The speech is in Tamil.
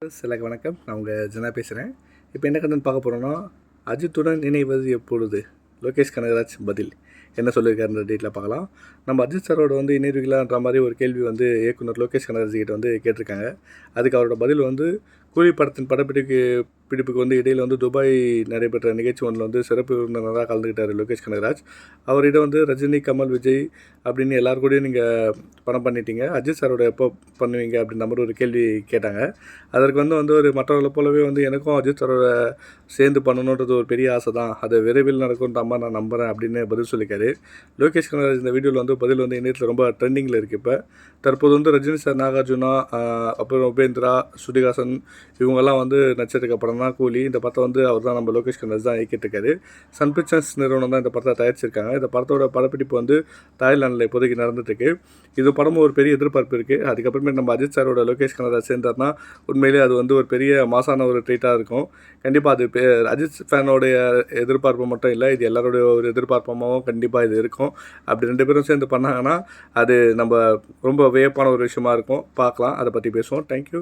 எல்லாருக்கும் வணக்கம். நான் உங்கள் ஜனா பேசுகிறேன். இப்போ என்ன கண்டென்ட் பார்க்க போகிறோன்னா, அஜித்துடன் இணைவது எப்பொழுது? லோகேஷ் கனகராஜ் பதில் என்ன சொல்லியிருக்காருன்ற டீட்டெயிலாக பார்க்கலாம். நம்ம அஜித் சாரோட இணைவீங்களான்ற மாதிரி ஒரு கேள்வி இயக்குனர் லோகேஷ் கனகராஜ் கிட்ட கேட்டிருக்காங்க. அதுக்கு அவரோட பதில் கூலி படத்தின் பிடிப்புக்கு இடையில் துபாய் நடைபெற்ற நிகழ்ச்சி ஒன்றில் சிறப்பு விருந்தினராக கலந்துக்கிட்டார் லோகேஷ் கனகராஜ். அவரிடம் ரஜினி, கமல், விஜய் அப்படின்னு எல்லாரு கூடயும் நீங்கள் படம் பண்ணிட்டீங்க, அஜித் சாரோட எப்போ பண்ணுவீங்க அப்படின்ற மாதிரி ஒரு கேள்வி கேட்டாங்க. அதற்கு ஒரு மற்றவர்களை போலவே எனக்கும் அஜித் சாரோட சேர்ந்து பண்ணணுன்றது ஒரு பெரிய ஆசை தான், அது விரைவில் நடக்கும்ன்ற மாதிரி நான் நம்புகிறேன் அப்படின்னு பதில் சொல்லியிருக்காரு. லோகேஷ் கனகராஜ் இந்த வீடியோவில் பதில் இணையத்தில் ரொம்ப ட்ரெண்டிங்கில் இருக்குது. இப்போ தற்போது ரஜினி சார், நாகார்ஜுனா, அப்புறம் உபேந்திரா, ஸ்ருதிஹாசன் இவங்கெல்லாம் நடிச்சிருக்க படம் தான் கூலி. இந்த படத்தை அவர் தான் நம்ம லோகேஷ் கனகராஜ் தான் இயக்கிட்டுருக்காரு. சன் பிக்சர்ஸ் நிறுவனம் தான் இந்த படத்தை தயாரிச்சிருக்காங்க. இந்த படத்தோட படப்பிடிப்பு தாய்லாண்டில் இப்போதைக்கு நடந்துட்டுருக்கு. இது படமும் ஒரு பெரிய எதிர்பார்ப்பு இருக்குது. அதுக்கப்புறமே நம்ம அஜித் சாரோட லோகேஷ் கனகராஜ் சேர்ந்தார்னா உண்மையிலே அது ஒரு பெரிய மாசான ஒரு ட்ரீட்டாக இருக்கும். கண்டிப்பாக அது அஜித் ஃபேனோடைய எதிர்பார்ப்பு மட்டும் இல்லை, இது எல்லாருடைய ஒரு எதிர்பார்ப்பாகவும் கண்டிப்பாக இது இருக்கும். அப்படி 2 பேரும் சேர்ந்து பண்ணாங்கன்னா அது நம்ம ரொம்ப வியப்பான ஒரு விஷயமா இருக்கும். பார்க்கலாம், அதை பற்றி பேசுவோம். தேங்க்யூ.